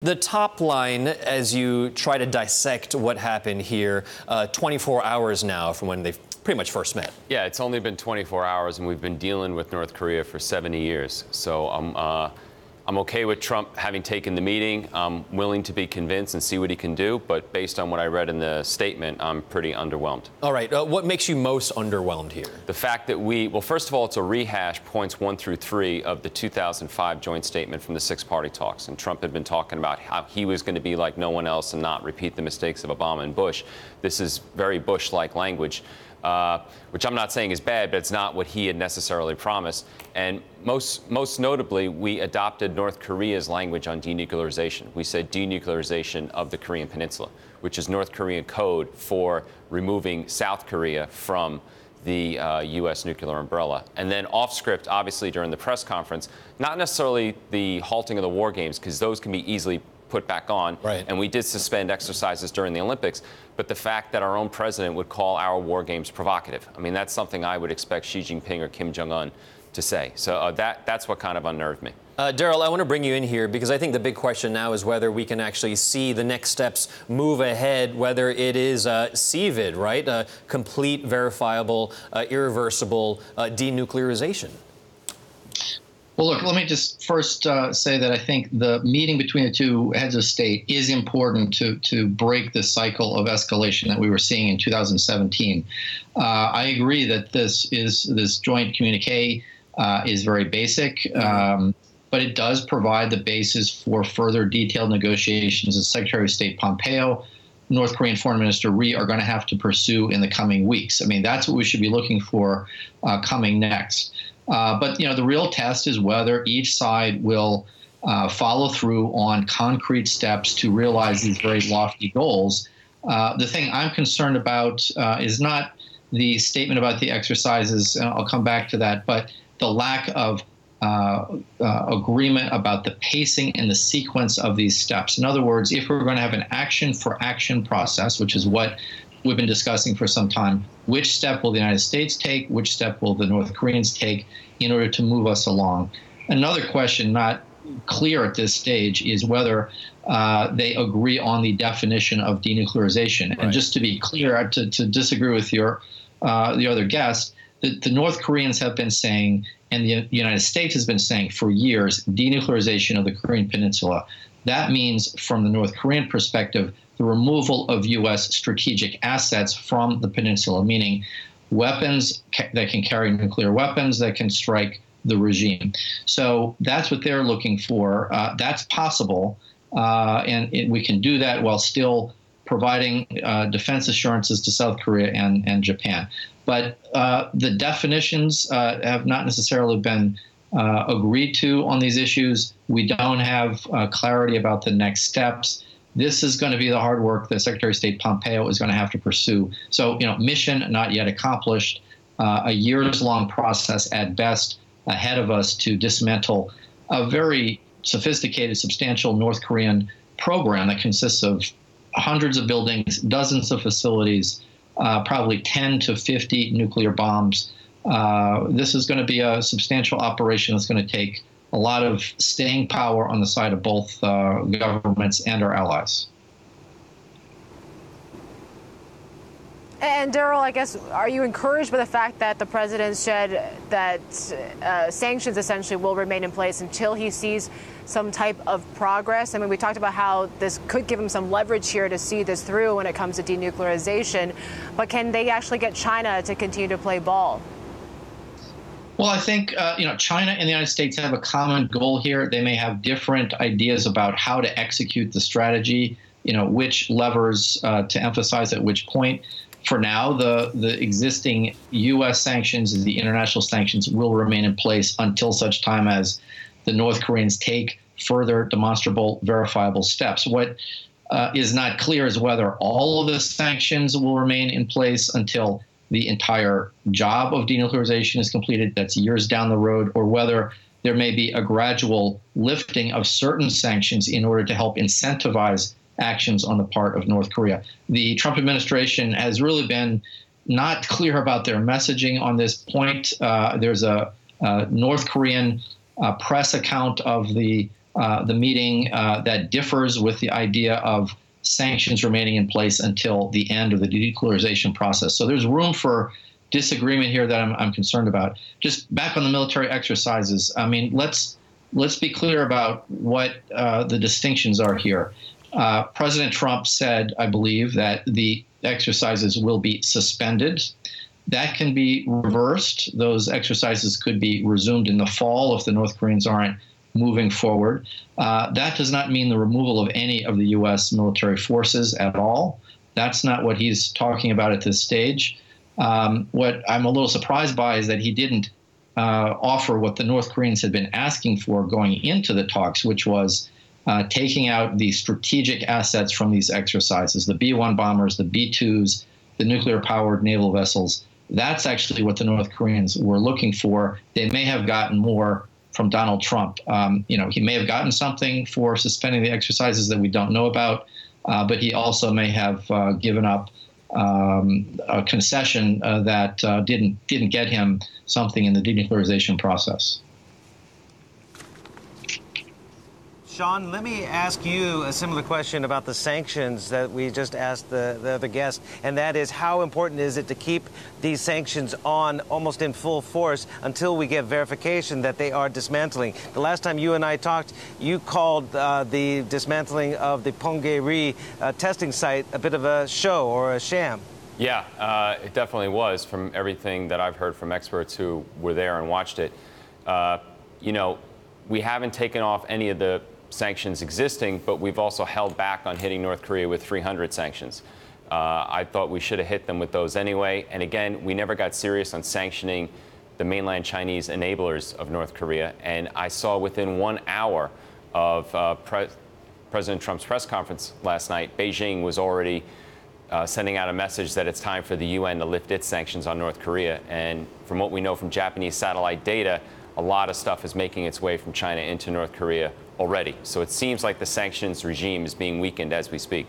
The top line, as you try to dissect what happened here, 24 hours now from when they pretty much first met. Yeah, it's only been 24 hours, and we've been dealing with North Korea for 70 years. So I'm okay with Trump having taken the meeting. I'm willing to be convinced and see what he can do. But based on what I read in the statement, I'm pretty underwhelmed. All right. What makes you most underwhelmed here? The fact that well, first of all, it's a rehash, points 1 through 3 of the 2005 joint statement from the six-party talks. And Trump had been talking about how he was going to be like no one else and not repeat the mistakes of Obama and Bush. This is very Bush-like language. Which I'm not saying is bad, but it's not what he had necessarily promised. And most notably, we adopted North Korea's language on denuclearization. We said denuclearization of the Korean Peninsula, which is North Korean code for removing South Korea from the U.S. nuclear umbrella. And then off script, obviously, during the press conference, not necessarily the halting of the war games, because those can be easily put back on. Right. And we did suspend exercises during the Olympics. But the fact that our own president would call our war games provocative, I mean, that's something I would expect Xi Jinping or Kim Jong Un to say. So that's what kind of unnerved me. Daryl, I want to bring you in here because I think the big question now is whether we can actually see the next steps move ahead, whether it is CVID, right? Complete, verifiable, irreversible denuclearization. Well, look, let me just first say that I think the meeting between the two heads of state is important to break the cycle of escalation that we were seeing in 2017. I agree that this joint communique is very basic, but it does provide the basis for further detailed negotiations that Secretary of State Pompeo, North Korean Foreign Minister Ri are going to have to pursue in the coming weeks. I mean, that's what we should be looking for coming next. But, the real test is whether each side will follow through on concrete steps to realize these very lofty goals. The thing I'm concerned about is not the statement about the exercises, and I'll come back to that, but the lack of agreement about the pacing and the sequence of these steps. In other words, if we're going to have an action-for-action process, which is what we've been discussing for some time, which step will the United States take? Which step will the North Koreans take in order to move us along? Another question not clear at this stage is whether they agree on the definition of denuclearization. Right. And just to be clear, to disagree with the other guest, the North Koreans have been saying, and the United States has been saying for years, denuclearization of the Korean Peninsula. That means, from the North Korean perspective, the removal of U.S. strategic assets from the peninsula, meaning weapons that can carry nuclear weapons that can strike the regime. So that's what they're looking for. That's possible, and we can do that while still providing defense assurances to South Korea and Japan. But the definitions have not necessarily been agreed to on these issues. We don't have clarity about the next steps. This is going to be the hard work that Secretary of State Pompeo is going to have to pursue. So, mission not yet accomplished, a years-long process at best ahead of us to dismantle a very sophisticated, substantial North Korean program that consists of hundreds of buildings, dozens of facilities, probably 10 to 50 nuclear bombs. This is going to be a substantial operation that's going to take a lot of staying power on the side of both governments and our allies. And Daryl, I guess, are you encouraged by the fact that the president said that sanctions essentially will remain in place until he sees some type of progress? I mean, we talked about how this could give him some leverage here to see this through when it comes to denuclearization, but can they actually get China to continue to play ball? Well, I think, China and the United States have a common goal here. They may have different ideas about how to execute the strategy, which levers to emphasize at which point. For now, the existing U.S. sanctions and the international sanctions will remain in place until such time as the North Koreans take further demonstrable, verifiable steps. What is not clear is whether all of the sanctions will remain in place until the entire job of denuclearization is completed. That's years down the road, or whether there may be a gradual lifting of certain sanctions in order to help incentivize actions on the part of North Korea. The Trump administration has really been not clear about their messaging on this point. There's a North Korean press account of the the meeting that differs with the idea of sanctions remaining in place until the end of the denuclearization process. So there's room for disagreement here that I'm concerned about. Just back on the military exercises, I mean, let's be clear about what the distinctions are here. President Trump said, I believe, that the exercises will be suspended. That can be reversed. Those exercises could be resumed in the fall if the North Koreans aren't moving forward. That does not mean the removal of any of the U.S. military forces at all. That's not what he's talking about at this stage. What I'm a little surprised by is that he didn't offer what the North Koreans had been asking for going into the talks, which was taking out the strategic assets from these exercises, the B-1 bombers, the B-2s, the nuclear-powered naval vessels. That's actually what the North Koreans were looking for. They may have gotten more from Donald Trump. He may have gotten something for suspending the exercises that we don't know about, but he also may have given up a concession that didn't get him something in the denuclearization process. Sean, let me ask you a similar question about the sanctions that we just asked the other guest, and that is, how important is it to keep these sanctions on almost in full force until we get verification that they are dismantling? The last time you and I talked, you called the dismantling of the Punggye-ri testing site a bit of a show or a sham. Yeah, it definitely was, from everything that I've heard from experts who were there and watched it. We haven't taken off any of the sanctions existing, but we've also held back on hitting North Korea with 300 sanctions. I thought we should have hit them with those anyway. And again, we never got serious on sanctioning the mainland Chinese enablers of North Korea. And I saw within 1 hour of President Trump's press conference last night, Beijing was already sending out a message that it's time for the UN to lift its sanctions on North Korea. And from what we know from Japanese satellite data, a lot of stuff is making its way from China into North Korea already. So it seems like the sanctions regime is being weakened as we speak.